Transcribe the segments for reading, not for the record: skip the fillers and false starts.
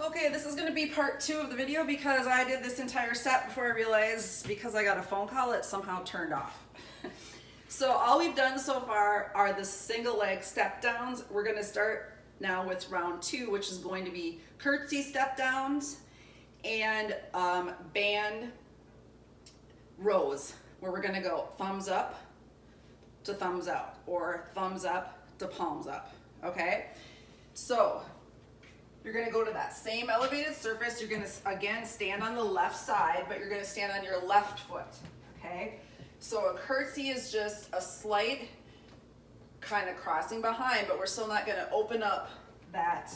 Okay, this is gonna be part 2 of the video because I did this entire set before I realized, because I got a phone call, it somehow turned off. So all we've done so far are the single leg step downs. We're gonna start now with round 2, which is going to be curtsy step downs and band rows, where we're gonna go thumbs up to thumbs out or thumbs up to palms up, okay? So you're gonna go to that same elevated surface. You're gonna, again, stand on the left side, but you're gonna stand on your left foot, okay? So a curtsy is just a slight kind of crossing behind, but we're still not gonna open up that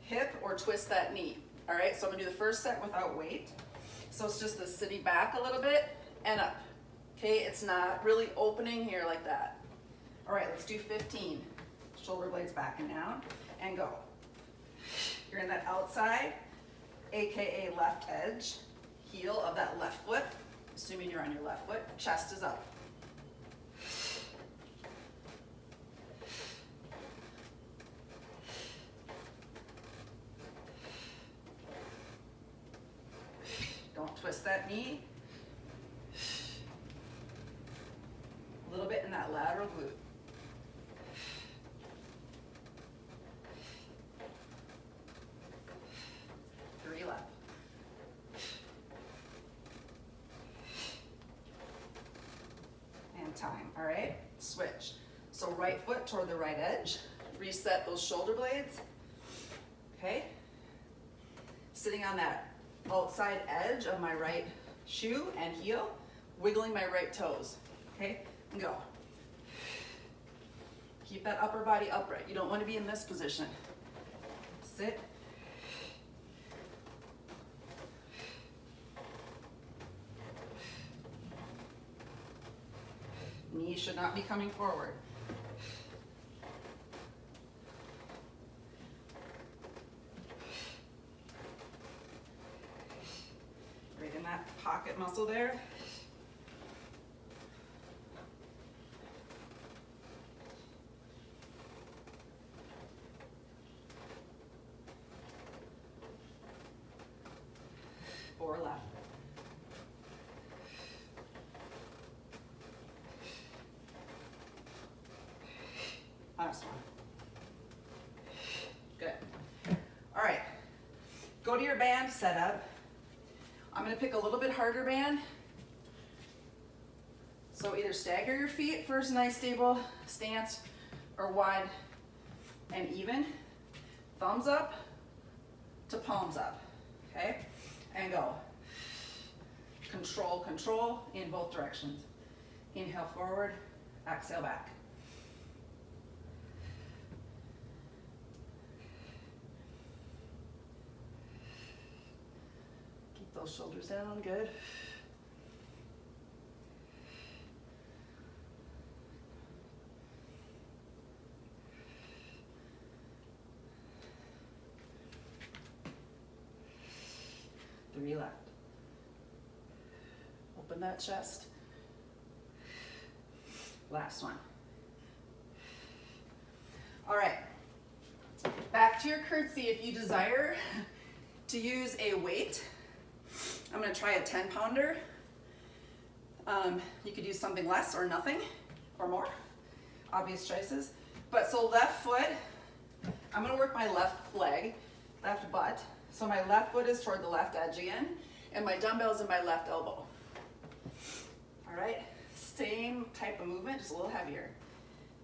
hip or twist that knee, all right? So I'm gonna do the first set without weight. So it's just the sitting back a little bit and up, okay? It's not really opening here like that. All right, let's do 15. Shoulder blades back and down, and go. You're in that outside, AKA left edge, heel of that left foot, assuming you're on your left foot, chest is up. Don't twist that knee. A little bit in that lateral glute. Time, all right? Switch. So right foot toward the right edge. Reset those shoulder blades, okay? Sitting on that outside edge of my right shoe and heel, wiggling my right toes, okay? And go. Keep that upper body upright. You don't want to be in this position. Sit. Knees should not be coming forward. Right in that pocket muscle there. Or left. Last one. Good. All right. Go to your band setup. I'm going to pick a little bit harder band. So either stagger your feet for a nice stable stance or wide and even. Thumbs up to palms up. Okay? And go. Control, control in both directions. Inhale forward, exhale back. Those shoulders down, good. Three left. Open that chest. Last one. All right. Back to your curtsy. If you desire to use a weight, I'm going to try a 10-pounder. You could use something less or nothing or more. Obvious choices. But so left foot, I'm going to work my left leg, left butt. So my left foot is toward the left edge again, and my dumbbell's in my left elbow. All right, same type of movement, just a little heavier.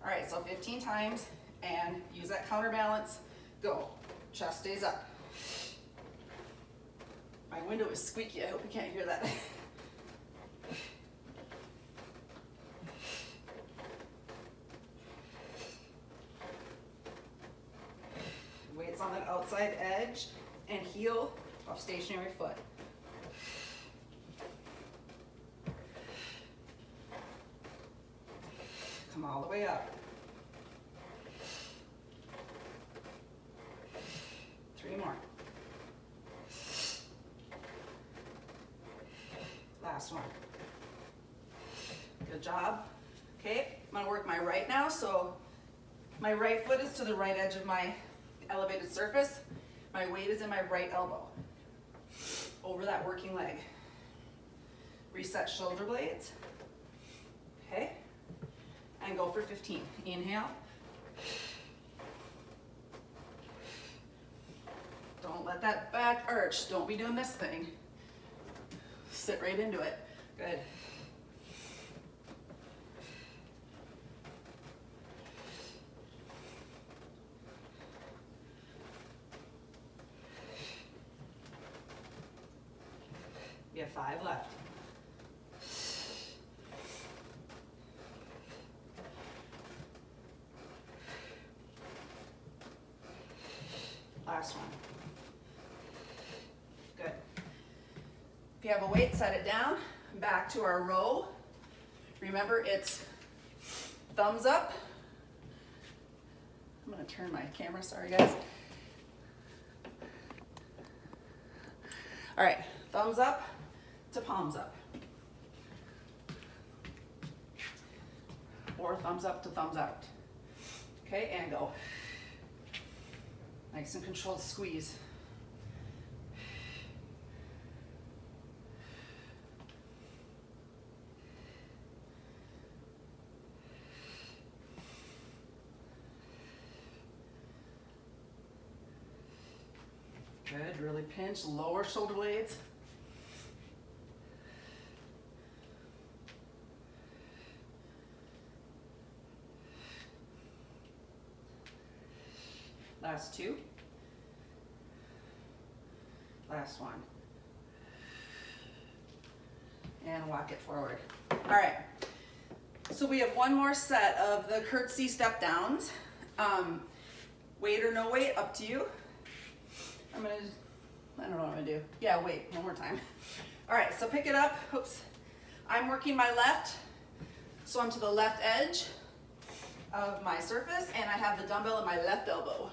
All right, so 15 times, and use that counterbalance. Go. Chest stays up. My window is squeaky. I hope you can't hear that. Weights on that outside edge and heel of stationary foot. Come all the way up. 3 more. Last one. Good job. Okay, I'm gonna work my right now. So my right foot is to the right edge of my elevated surface. My weight is in my right elbow, over that working leg. Reset shoulder blades, okay? And go for 15. Inhale. Don't let that back arch. Don't be doing this thing. Sit right into it. Good. We have 5 left. Last one. Good. If you have a weight, set it down. Back to our row. Remember, it's thumbs up. I'm going to turn my camera, sorry guys. All right, thumbs up to palms up. Or thumbs up to thumbs out. Okay, and go. Nice and controlled squeeze. Good, really pinch, lower shoulder blades. Last 2. Last one. And walk it forward. All right. So we have one more set of the curtsy step downs. Weight or no weight, up to you. I don't know what I'm gonna do. Yeah, wait, one more time. All right, so pick it up. Oops. I'm working my left, so I'm to the left edge of my surface, and I have the dumbbell in my left elbow.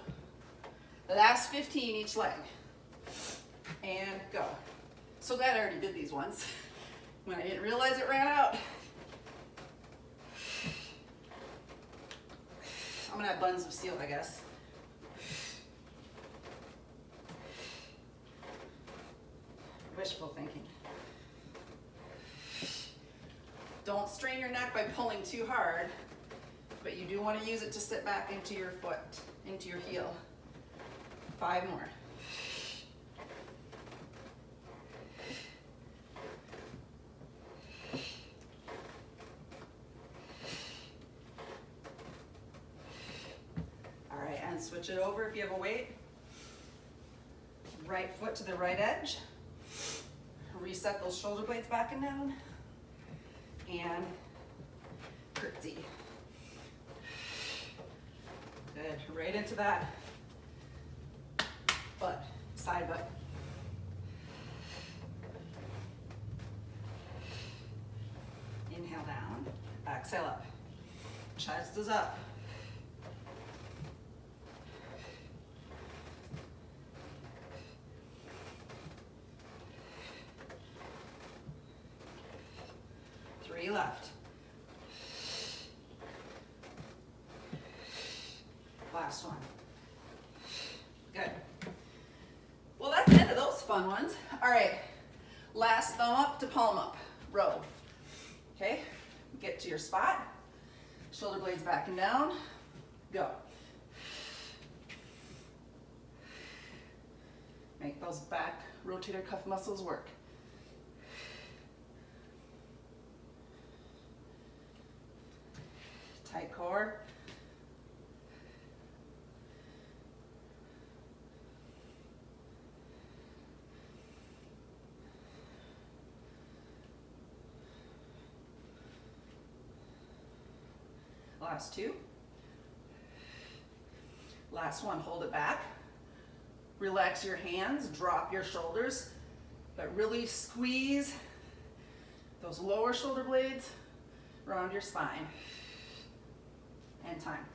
The last 15 each leg. And go. So glad I already did these once when I didn't realize it ran out. I'm gonna have buns of steel, I guess. Wishful thinking. Don't strain your neck by pulling too hard, but you do want to use it to sit back into your foot, into your heel. 5 more. All right, and switch it over if you have a weight. Right foot to the right edge. Reset those shoulder blades back and down. And curtsy. Good, right into that butt, side butt. Inhale down, exhale up. Chest is up. Left. Last one. Good. Well, that's the end of those fun ones. All right. Last thumb up to palm up. Row. Okay. Get to your spot. Shoulder blades back and down. Go. Make those back rotator cuff muscles work. Tight core. Last 2. Last one, hold it back. Relax your hands, drop your shoulders, but really squeeze those lower shoulder blades around your spine. And time.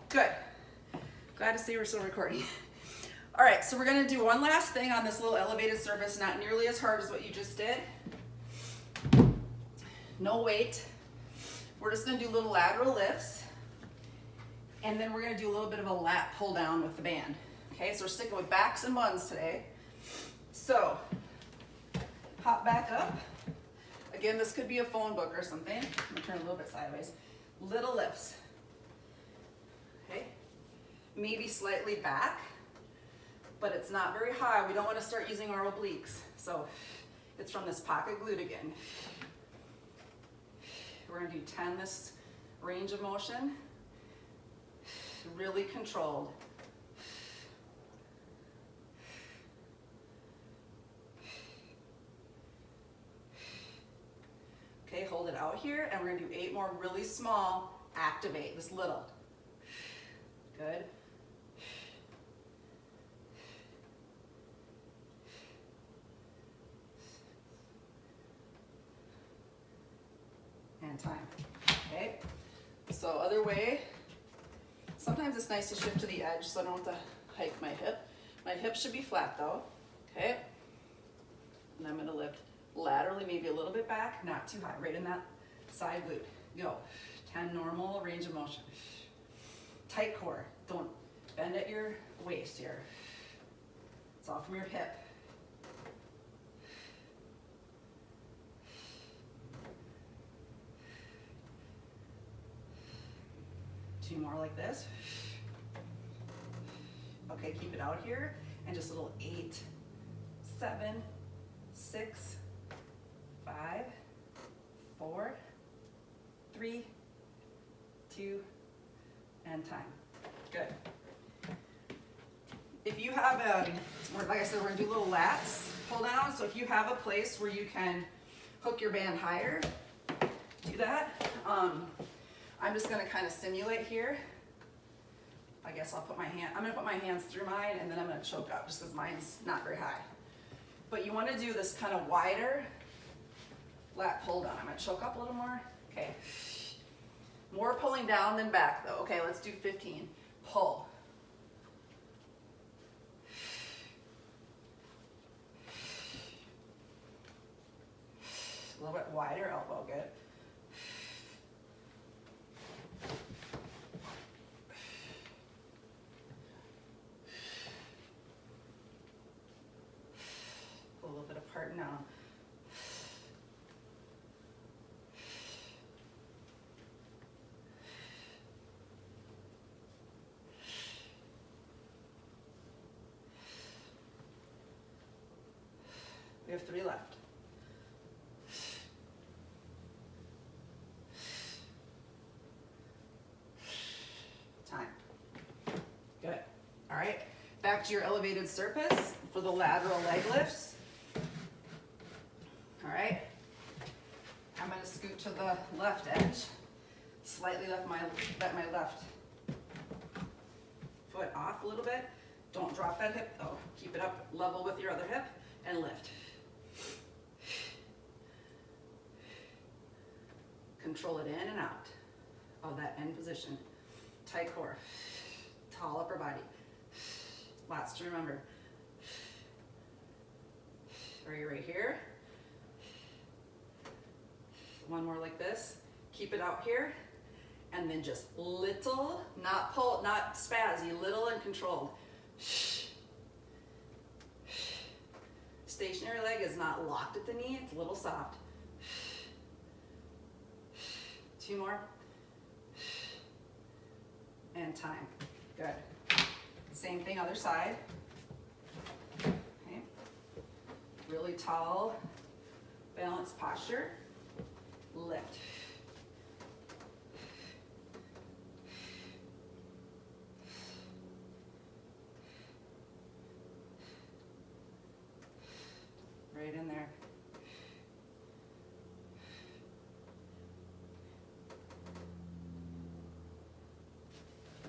Good. Glad to see we're still recording. All right, so we're gonna do one last thing on this little elevated surface, not nearly as hard as what you just did. No weight. We're just gonna do little lateral lifts, and then we're gonna do a little bit of a lat pull down with the band, Okay, so we're sticking with backs and buns today. So, hop back up. Again, this could be a phone book or something. I'm gonna turn a little bit sideways. Little lifts. Okay, maybe slightly back, but it's not very high. We don't want to start using our obliques. So it's from this pocket glute again. We're gonna do 10 this range of motion. Really controlled. Okay, hold it out here, and we're gonna do 8 more really small. Activate this little. Good. And time. Okay, so other way. Sometimes it's nice to shift to the edge so I don't have to hike my hip. My hip should be flat though. Okay, and I'm gonna lift laterally, maybe a little bit back, not too high, right in that side glute. Go. 10 normal range of motion. Tight core. Don't bend at your waist here. It's all from your hip. Two more like this. Okay, keep it out here, and just a little 8, 7, 6, 5, 4, 3, 2, and time. Good. If you have like I said, we're gonna do little lats pull down. So if you have a place where you can hook your band higher, do that. I'm just gonna kind of simulate here. I guess I'm gonna put my hands through mine, and then I'm gonna choke up just because mine's not very high. But you wanna do this kind of wider lat pull down. I'm gonna choke up a little more. Okay. More pulling down than back though. Okay, let's do 15. Pull. A little bit wider elbow, good. Pull a little bit apart now. We have 3 left. Time. Good. All right. Back to your elevated surface for the lateral leg lifts. All right. I'm going to scoot to the left edge. Slightly let my left foot off a little bit. Don't drop that hip though. Keep it up level with your other hip and lift. Control it in and out of that end position. Tight core, tall upper body. Lots to remember. Are you right here? One more like this. Keep it out here, and then just little, not pull, not spazzy, little and controlled. Stationary leg is not locked at the knee, it's a little soft. 2 more. And time. Good. Same thing, other side. Okay. Really tall, balanced posture. Lift. Right in there.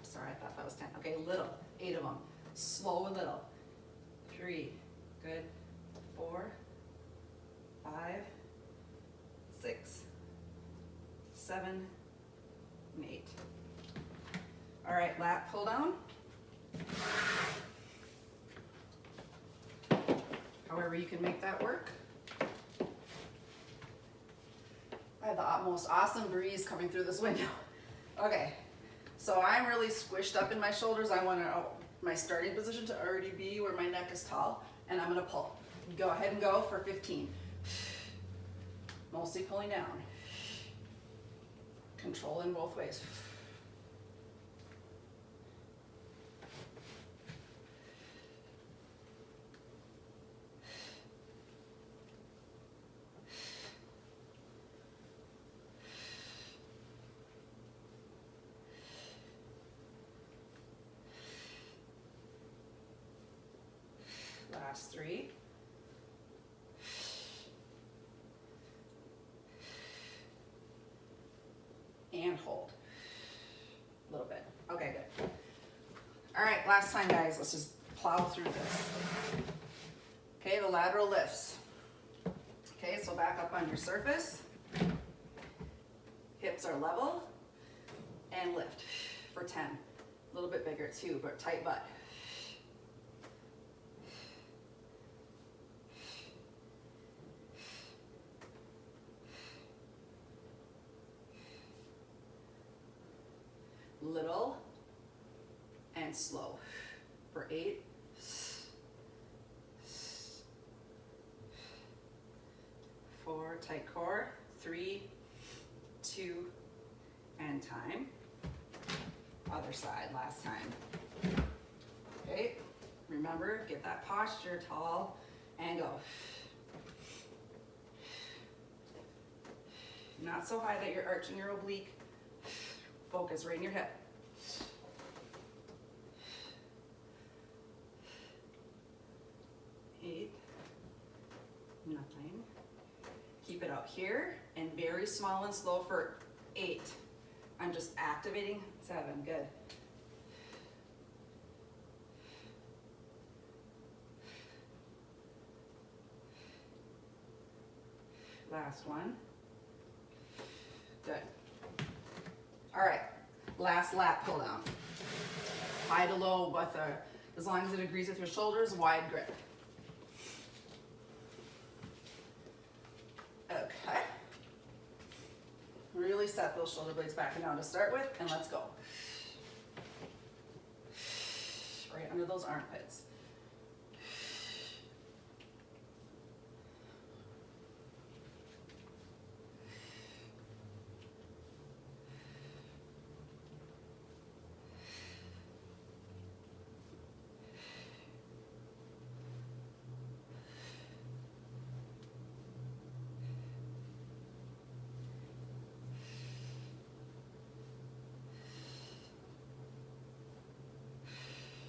Sorry, I thought that was 10. Okay, little, 8 of them. Slow a little. 3, good. 4, 5, 6, 7, and 8. All right, lat pull down. However you can make that work. I have the most awesome breeze coming through this window. Okay, so I'm really squished up in my shoulders. I want to my starting position to already be where my neck is tall, and I'm gonna pull. Go ahead and go for 15. Mostly pulling down. Control in both ways. Last 3. And hold. A little bit. Okay, good. All right, last time, guys. Let's just plow through this. Okay, the lateral lifts. Okay, so back up on your surface. Hips are level. And lift for 10. A little bit bigger too, but tight butt. Little and slow for 8. 4, tight core. 3, 2, and time. Other side, last time. Okay, remember, get that posture tall and go. Not so high that you're arching your oblique. Focus right in your hip. Eight, 9. Keep it out here and very small and slow for 8. I'm just activating 7. Good. Last one. Good. All right, last lat pull down. High to low with as long as it agrees with your shoulders, wide grip. Okay. Really set those shoulder blades back and down to start with, and let's go. Right under those armpits.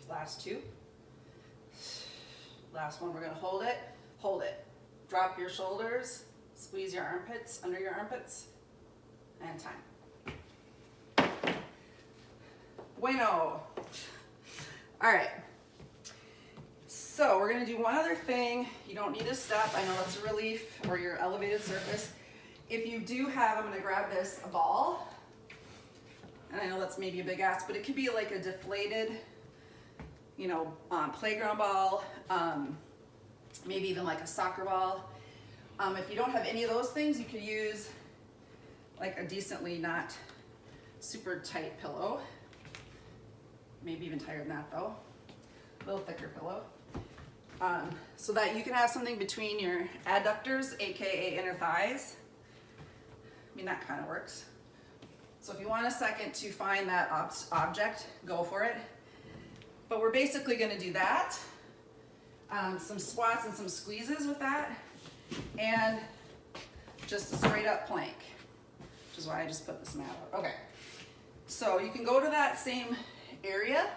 Last 2. Last one, we're gonna hold it, hold it. Drop your shoulders, squeeze your armpits, under your armpits, and time. Bueno. All right. So we're gonna do one other thing. You don't need to step, I know that's a relief, or your elevated surface. If you do have, I'm gonna grab this, a ball. And I know that's maybe a big ask, but it could be like a deflated, you know, playground ball, maybe even like a soccer ball. If you don't have any of those things, you could use like a decently not super tight pillow. Maybe even tighter than that though. A little thicker pillow. So that you can have something between your adductors, AKA inner thighs. I mean, that kind of works. So if you want a second to find that object, go for it. But we're basically gonna do that. Some squats and some squeezes with that. And just a straight up plank, which is why I just put this mat out. Okay, so you can go to that same area.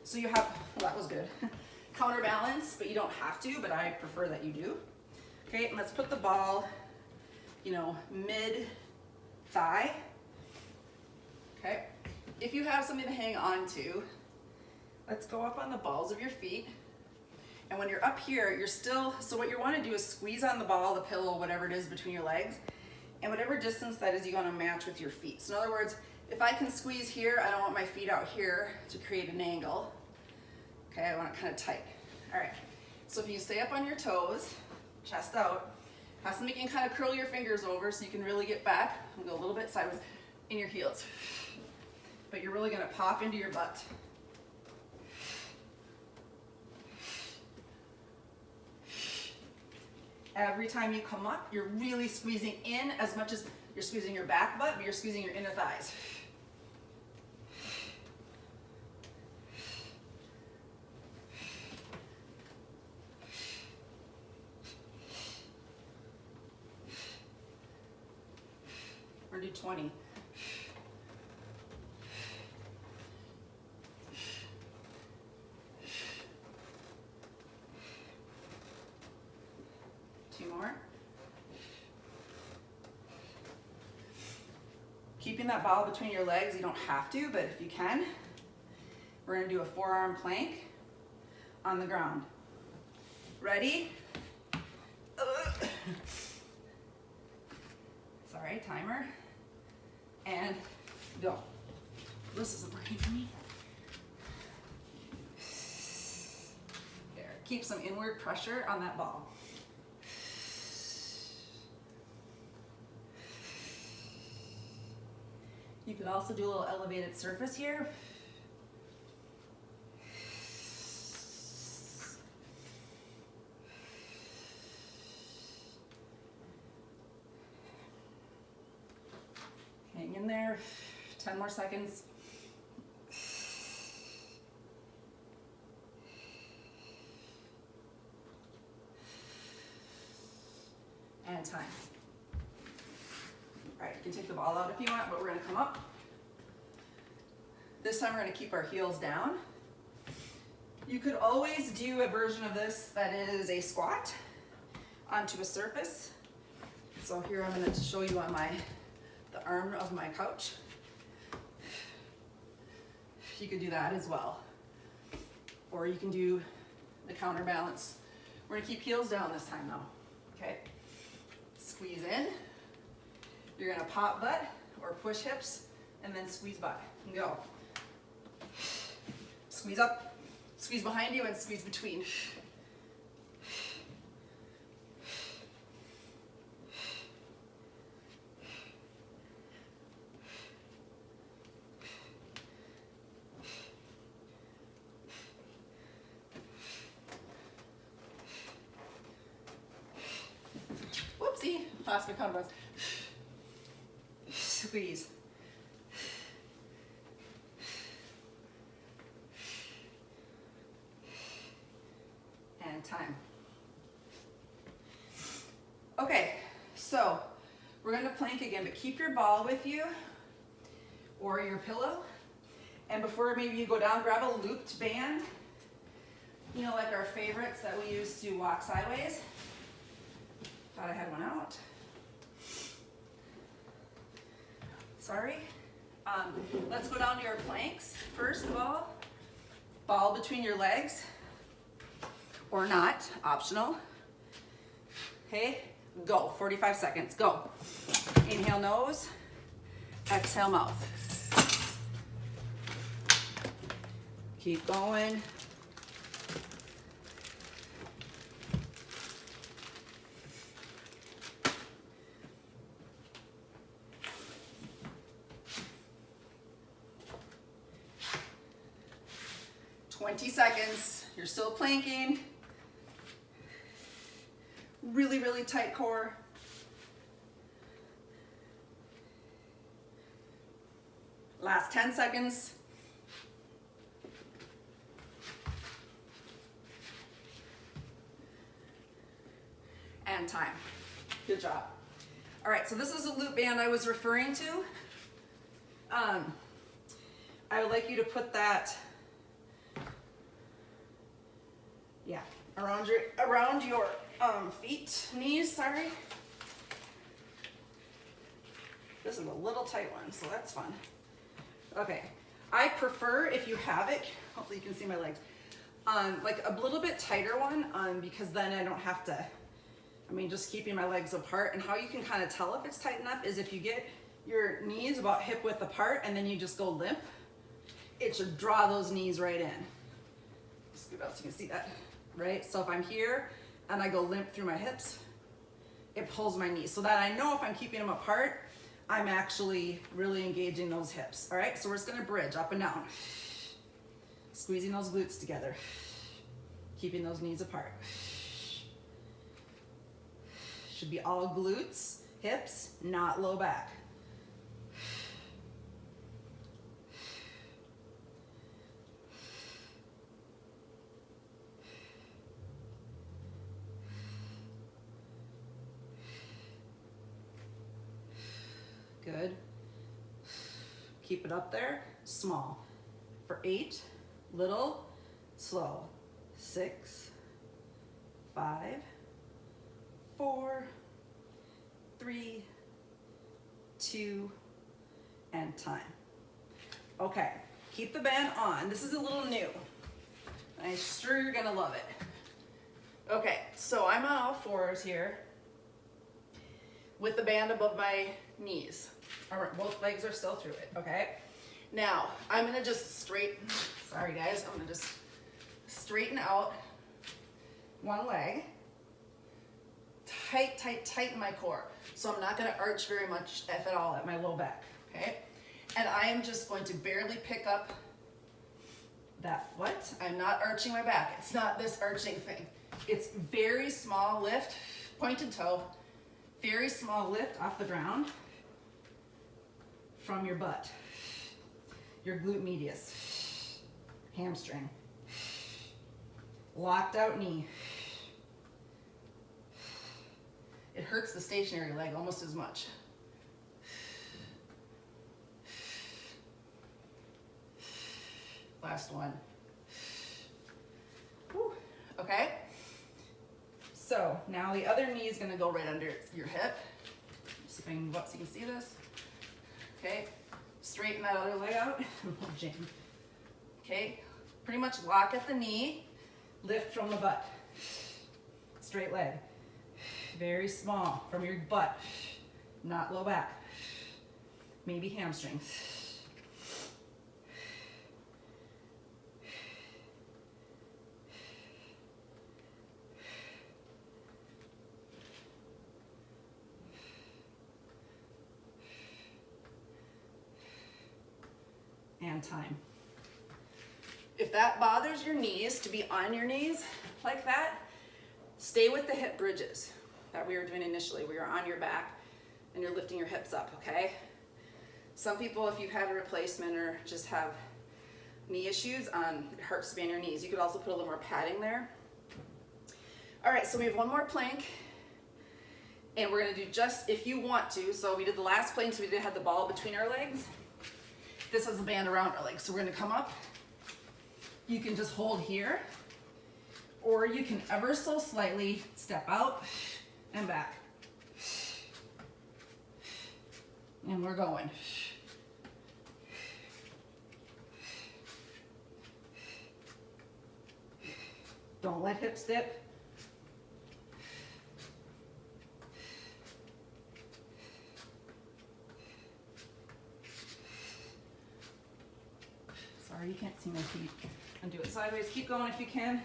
So you have, well, that was good. Counterbalance, but you don't have to, but I prefer that you do. Okay, and let's put the ball, you know, mid thigh. Okay, if you have something to hang on to, let's go up on the balls of your feet. And when you're up here, you're still, so what you want to do is squeeze on the ball, the pillow, whatever it is between your legs, and whatever distance that is, you want to match with your feet. So in other words, if I can squeeze here, I don't want my feet out here to create an angle. Okay, I want it kind of tight. All right, so if you stay up on your toes, chest out, have something you can kind of curl your fingers over so you can really get back and go a little bit sideways in your heels. But you're really gonna pop into your butt. Every time you come up, you're really squeezing in as much as you're squeezing your back butt, but you're squeezing your inner thighs. Or do 20. Two more. Keeping that ball between your legs, you don't have to, but if you can, we're gonna do a forearm plank on the ground. Ready? Sorry, timer. And go. This isn't working for me. There, keep some inward pressure on that ball. You could also do a little elevated surface here. Hang in there, 10 more seconds. And time. All right, you can take the ball out if you want, but we're gonna come up. This time we're gonna keep our heels down. You could always do a version of this that is a squat onto a surface. So here I'm gonna show you on the arm of my couch. You could do that as well. Or you can do the counterbalance. We're gonna keep heels down this time though, okay? Squeeze in. You're gonna pop butt or push hips and then squeeze butt and go. Squeeze up, squeeze behind you and squeeze between. Whoopsie, last my counterbalance. Squeeze. And time. Okay, so we're gonna plank again, but keep your ball with you or your pillow. And before maybe you go down, grab a looped band. You know, like our favorites that we use to walk sideways. Thought I had one out. Sorry. Let's go down to your planks. First of all, ball between your legs, or not, optional. Okay, go, 45 seconds, go. Inhale nose, exhale mouth. Keep going. Seconds. You're still planking. Really, really tight core. Last 10 seconds. And time. Good job. All right, so this is a loop band I was referring to. I would like you to put that around your feet, knees, sorry. This is a little tight one, so that's fun. Okay, I prefer, if you have it, hopefully you can see my legs, like a little bit tighter one, because then I don't have to, just keeping my legs apart. And how you can kind of tell if it's tight enough is if you get your knees about hip width apart and then you just go limp, it should draw those knees right in. Scoot out so you can see that. Right? So if I'm here and I go limp through my hips, it pulls my knees. So that I know if I'm keeping them apart, I'm actually really engaging those hips. All right? So we're just gonna bridge up and down. Squeezing those glutes together. Keeping those knees apart. Should be all glutes, hips, not low back. Good. Keep it up there, small. For 8, little, slow. 6, 5, 4, 3, 2, and time. Okay, keep the band on. This is a little new. I'm sure you're gonna love it. Okay, so I'm on all fours here with the band above my knees. All right, both legs are still through it, okay? Now, I'm gonna just sorry guys, I'm gonna just straighten out one leg. Tight, tight, tighten my core. So I'm not gonna arch very much, if at all, at my low back, okay? And I am just going to barely pick up that foot. I'm not arching my back. It's not this arching thing. It's very small lift, pointed toe, very small lift off the ground from your butt, your glute medius, hamstring, locked out knee. It hurts the stationary leg almost as much. Last one. Whew. Okay. So now the other knee is going to go right under your hip. See if I can move up so you can see this. Okay. Straighten that other leg out. Okay. Pretty much lock at the knee. Lift from the butt. Straight leg. Very small from your butt. Not low back. Maybe hamstrings. And time. If that bothers your knees, to be on your knees like that, stay with the hip bridges that we were doing initially, where you're on your back and you're lifting your hips up, okay? Some people, if you've had a replacement or just have knee issues, it hurts to be on your knees. You could also put a little more padding there. All right, so we have one more plank, and we're gonna do just if you want to. So we did the last plank, so we didn't have the ball between our legs. This is a band around our legs. So we're gonna come up. You can just hold here, or you can ever so slightly step out and back. And we're going. Don't let hips dip. Sorry, you can't see my feet. And do it sideways. Keep going if you can.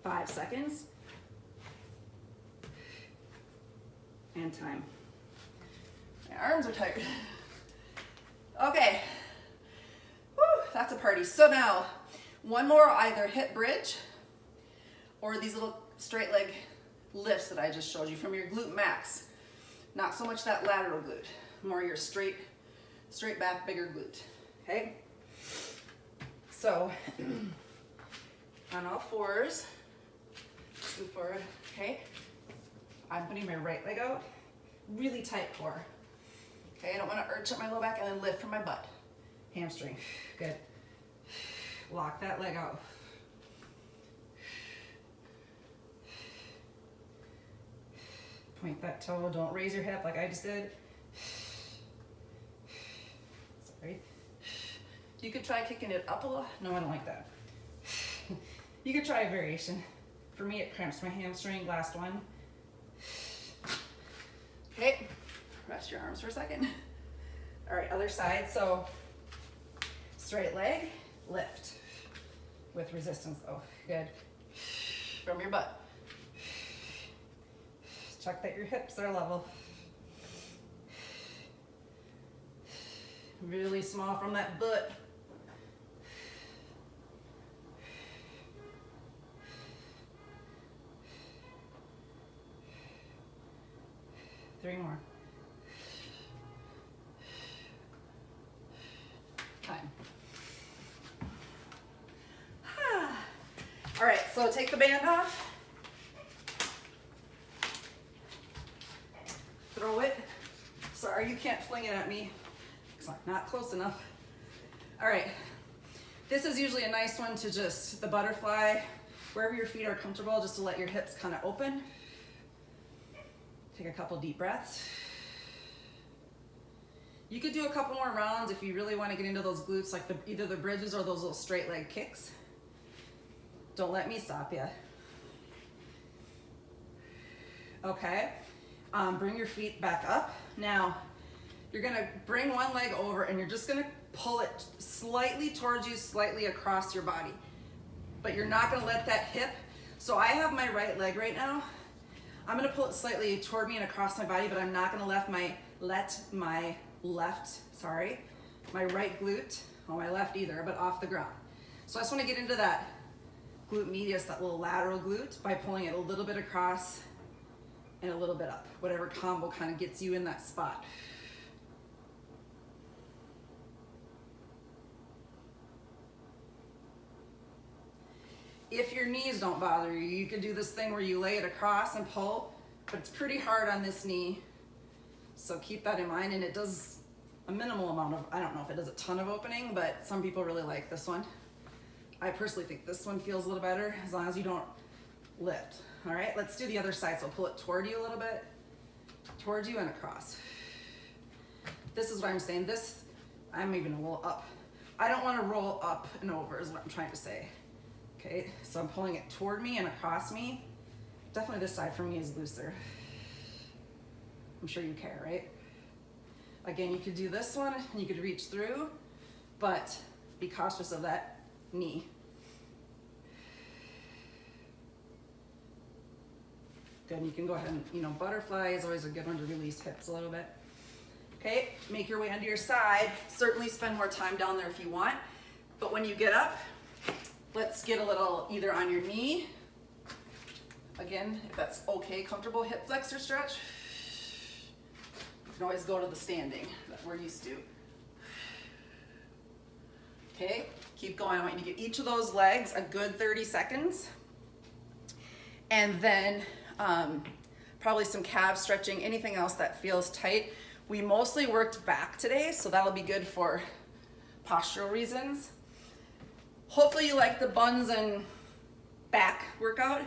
Five seconds. And time. My arms are tired. Okay. Woo, that's a party. So now, one more, either hip bridge or these little straight leg lifts that I just showed you from your glute max. Not so much that lateral glute, more your straight back, bigger glute, okay? So, on all fours, move forward, okay? I'm putting my right leg out, really tight core. Okay, I don't want to arch up my low back and then lift from my butt. Hamstring, good. Lock that leg out. Point that toe, don't raise your hip like I just did. Sorry. You could try kicking it up a little. No, I don't like that. You could try a variation. For me, it cramps my hamstring. Last one. Okay, rest your arms for a second. All right, other side. So straight leg, lift with resistance. Oh, good. From your butt. Check that your hips are level. Really small from that butt. so take the band off. Throw it. Sorry, you can't fling it at me. It's not close enough. All right. This is usually a nice one to just, the butterfly, wherever your feet are comfortable, just to let your hips kind of open. Take a couple deep breaths. You could do a couple more rounds if you really want to get into those glutes, like either the bridges or those little straight leg kicks. Don't let me stop you. Okay, bring your feet back up. Now, you're gonna bring one leg over and you're just gonna pull it slightly towards you, slightly across your body. But you're not gonna let that hip, so I have my right leg right now. I'm gonna pull it slightly toward me and across my body, but I'm not gonna let my right glute, or my left either, but off the ground. So I just wanna get into that glute medius, that little lateral glute, by pulling it a little bit across and a little bit up, whatever combo kind of gets you in that spot. If your knees don't bother you, you can do this thing where you lay it across and pull, but it's pretty hard on this knee. So keep that in mind, and it does a minimal amount of, I don't know if it does a ton of opening, but some people really like this one. I personally think this one feels a little better as long as you don't lift. All right, let's do the other side. So pull it toward you a little bit, towards you and across. This is what I'm saying. This, I'm even a little up. I don't want to roll up and over is what I'm trying to say. Okay, so I'm pulling it toward me and across me. Definitely this side for me is looser. I'm sure you care, right? Again, you could do this one and you could reach through, but be cautious of that knee. Good, and you can go ahead and, butterfly is always a good one to release hips a little bit. Okay, make your way onto your side. Certainly spend more time down there if you want, but when you get up, let's get a little either on your knee. Again, if that's okay, comfortable hip flexor stretch. You can always go to the standing that we're used to. Okay, keep going. I want you to give each of those legs a good 30 seconds. And then probably some calf stretching, anything else that feels tight. We mostly worked back today, so that'll be good for postural reasons. Hopefully you like the buns and back workout.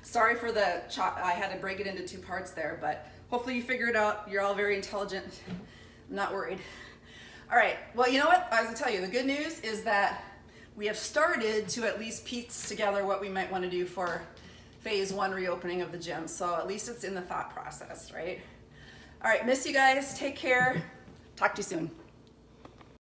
Sorry for the chop, I had to break it into two parts there, but hopefully you figure it out. You're all very intelligent. I'm not worried. All right, well, you know what? I was gonna tell you, the good news is that we have started to at least piece together what we might wanna do for phase 1 reopening of the gym. So at least it's in the thought process, right? All right, miss you guys, take care. Talk to you soon.